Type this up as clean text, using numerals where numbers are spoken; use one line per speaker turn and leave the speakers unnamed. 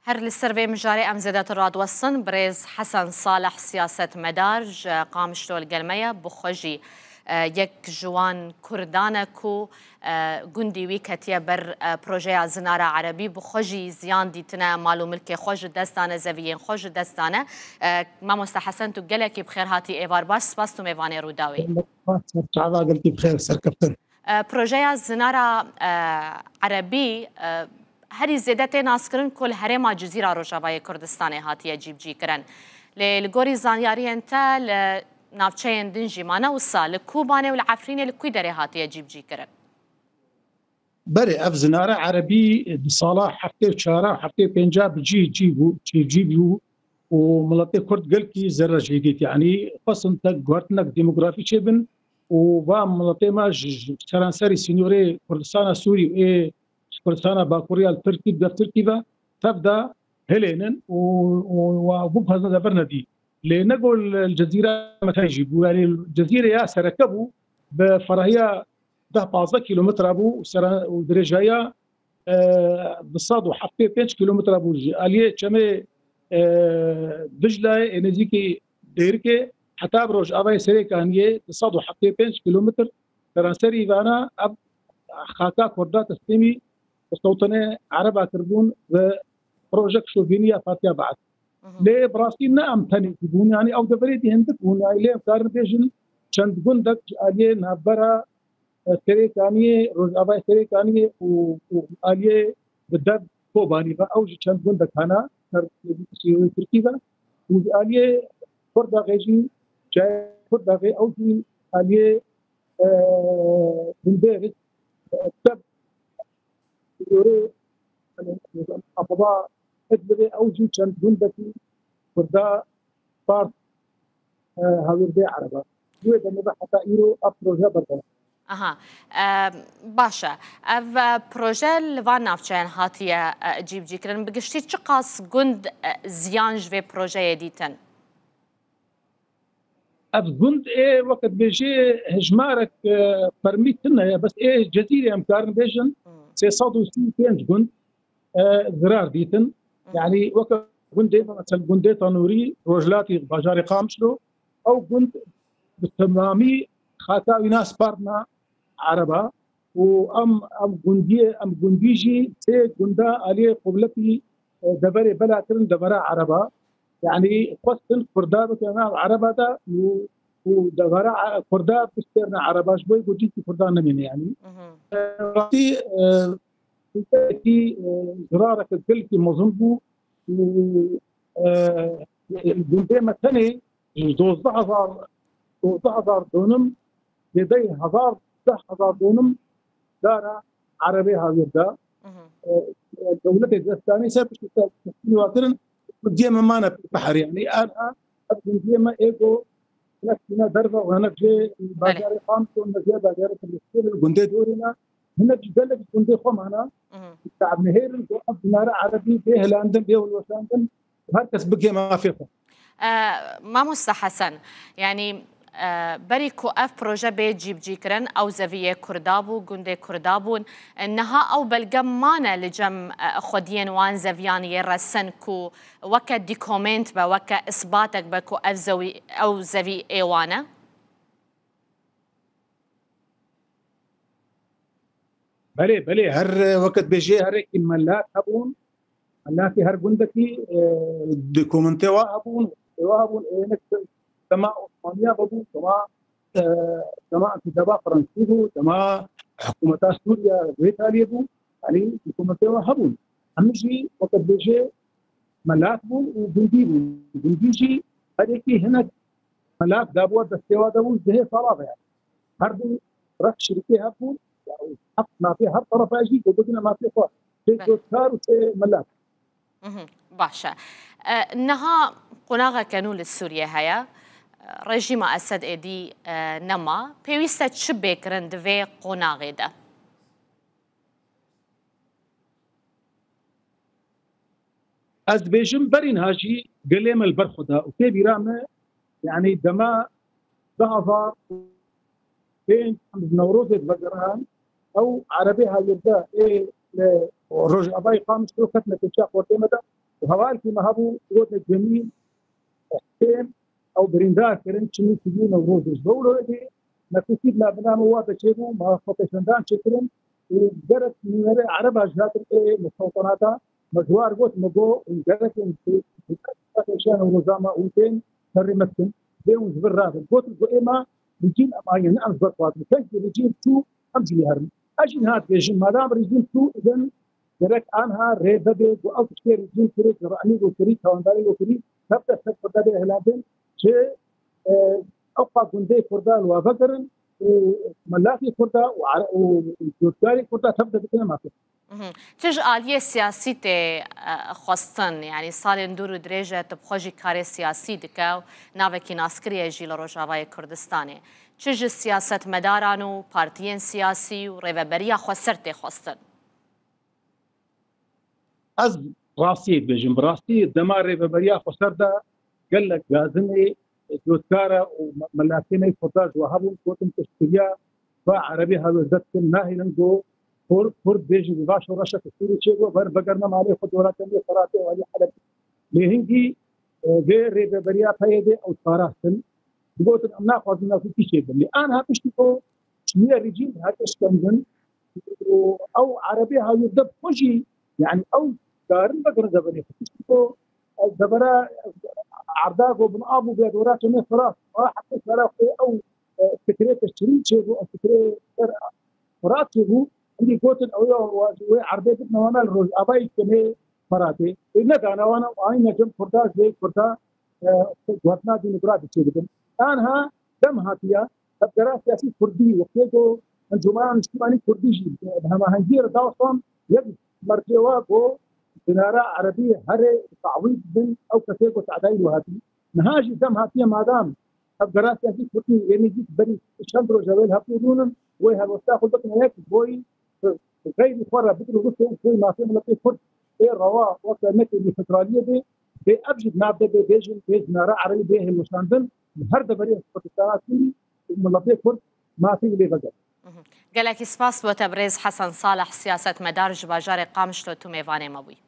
هر للسرفي مجاري أم زادت الراد والصن بريز حسن صالح سياسة مدارج قامشتو القلمية بخجي يك جوان كردانكو قندي ويكتيا بر بروجيا زنارة عربي بخجي زيان ديتنا مالو ملكي خوش دستانة زفيين خوش دستانة ما مستحسن تو قلكي بخير هاتي ايفار باش سباستو ميفاني روداوي
تعالى قلتي بخير سر كابتن
بروجيا زنارة عربي هری زیادت ناسکرین کل هرم جزیره روجاوای کردستان هاتیه جیب کرن. لگوری زانیاری انتا لنافچه دنجی مانه و سال کوبانه و العفرینه لکوی داره هاتیه جیب کرن.
بري اف زناره عربي بصلاح حفتي وشارع حفتي بنجاب جيبو وملطي كرد قلكي زر جيديت يعني قصن تك غورتنك ديموغرافي شبن وبا ملطي ما سرانسري سينيوري كردستان سوري اي كردستان باكوريا التركيب ده تركيبه تبدا هلينن وبوبها زبرنا دي لنقول الجزيره متى يجيبوا يعني الجزيره يا سركبوا بفرهيه 10 كيلومتر ابو ودرجايا بالصاد وحقي 5 كيلومتر ابو اليه كمي دجله انزيكي ديركي حتى بروج ابي سري كانيه بالصاد وحقي 5 كيلومتر ترانسري فانا اب خاكا كردات السيمي السلطنه عربه تربون بروجكت شوفينيا فاتيا بعد ليه براسي نعم ثاني تبون يعني او دبريتي هندك هنا ليه كارن بيجن چند گندك اليه نابرا سريكانية روزابا سريكانية وآلية بالدب كوباني فأوجي كان بندك هنا في تركيبا وآلية فردا غيجي جاي فردا غي أوجي آلية بنديرت دب يوري أفضاء أدبري أوجي كان بندك فردا بارت هاوير بي عربا يوجد نبا حتى إيرو أبروجا بردنا
باشا اف بروژه لوان نافچین هاتیه جیب کرن بگشتی چه قاس گند زیانج و پروژه دیتن
اف گند ايه وقت بيجي هجمارك برميتنا بس ايه جزيره امكار بيجن 660 گند ضرار ديتن يعني وقت گند مثلا گند تنوري رجلاتي بجاري قامشلو او گند بالتمامي خاتاوي ناس بارنا عربة وام جنديجي سي جندا عليه قبلتي دبري بلا ترن دبرا عربة يعني قصن كرداب كنا عربة دا ودبرا كرداب بسترنا عربة شوي قلتي كردان من يعني راتي في زرارك الكلكي مظنبو الجندية مثلا 12,000 دونم لدي 10,000 دونم دارا عربي هاويردا الدولة الدستانية سبش تسكينواترن ديما مانا في البحر يعني أنا أبدو ديما إيجو نفسنا دربة وهنا جي باجاري خامس وهنا جي باجاري فلسطين الجندي دورنا هنا جدلك الجندي خم هنا تعب نهير الجواب نار عربي بيه لاندن بيه والوساندن وهركس بقي ما فيه
ما مستحسن يعني بريكو اف بروجه بيجيب جيكرن او زفيه كردابو جندي كردابون انها او بالجمانه لجم خدين وان زفيان يرسنكو وكا ديكومنت با وكا اثباتك بكو اف زوي او زفي ايوانا
بلي هر وقت بيجي هر ملاك هبون ملاكي هر جندكي ديكومنتي وابون انك كما عثمانية بدو كما انتدابا فرنسيبو كما حكومة سوريا وإيطاليا بو يعني حكومة وهبون همجي وقت بيجي ملاك بو وبنديجي هذيكي هنا ملاك دابوا دستوا دابو زي صلاة يعني هربو رح شركة هبون يعني حق ما في هر طرف اجي وبدنا ما في فرق في دوكار وفي ملاك
باشا انها قناغه كانوا للسوريا هيا رژیم اسد ایدی نما پیوسته چه بکرن دوی قناغی ده
از بیشم برین هاجی قلیم البرخدا وفي برامه يعني دما ضعفا بين نوروز البقران او عربي هايدا ايه رج اباي قامش كتنا تشاق وتمدا وهوال في مهبو وقت الجميل حسين او بريندار كرن شنو تجين وروز بقولوا دي ما كتب لا بنا مواده شيء ما فتشندان شكرن وجرت من عرب اجهات المستوطنات مجوار قلت مجو وجرت في فتشان ونظام وتين ترمتن بيون زبرات قلت اما بيجين اماين انظر قوات فجر بيجين تو امجي هرم اجين هاد بيجين ما دام ريجين تو اذا درك انها ريبه او تشتري ريجين كريت راني وكريت كانداري وكريت تبدا تفكر ده هلادن شيء ابقى جندي كردان وفكرن وملاكي كردان وجوتاري كردان تبدا بكنا ما في
چج آلیه سیاسی ته خواستن یعنی سال دور درجه تبخوجی کار سیاسی دکاو ناوکی ناسکریه جیل روجاوای کردستانه چج سیاست مداران و پارتیین سیاسی و ریوبریا خواستر ته خواستن
از راسي بيجن براسي دمار ریوبریا خواستر ده قال لك لازم جوتكارا وملاكيني فوتاج وهابون كوتم تشتريا فعربي هذا ذات ناهي لنجو فور بيجي بباش ورشة السوري شيء بقرنا مالي خطورات اللي قراته وهذه حلب لهنجي غير ريبريا فايدة أو صارحتن بقول أن ناخذ من في شيء الآن هاتشتكو شنو الرجيم هاتشتنجن أو عربي هاي يبدأ خوشي يعني أو دارن بقرنا زبري هاتشتكو زبرا عرداق وبن ابو بيدورات من خلاص راح حتى او فكريه الشريك شيء او فكريه فرات شيء عندي قوت او عربيه نوانا الروز اباي كمي فراتي ان انا اين جم فردا زي فردا وطنا دي نقرا شيء الان دم هاتيا تقرا سياسي كردي وكيتو الجماعه الاجتماعي كردي جي هم هنجير داوصم يد مرجوا بو بنارة عربية هري تعويض بن أو كثير وتعديل وهاتي نهاجي دم هاتية ما دام أبقرات يجي كتني يعني جيت بري شندرو جوال هاتودون ويها وستاخذ بكنا هيك بوي غير فرة بكنا وقت بوي ما فيهم لقي فرد إيه روا وقت متى الفدرالية دي بأبجد نابدة بيجن بيج نارة عربي بيه المشاندن هرد بري فتستانات فيه من لقي فرد ما فيه لي بقى
قالك سباس بو تبريز حسن صالح سياسة مدار جباجار قامشتو تو ميفاني مبوي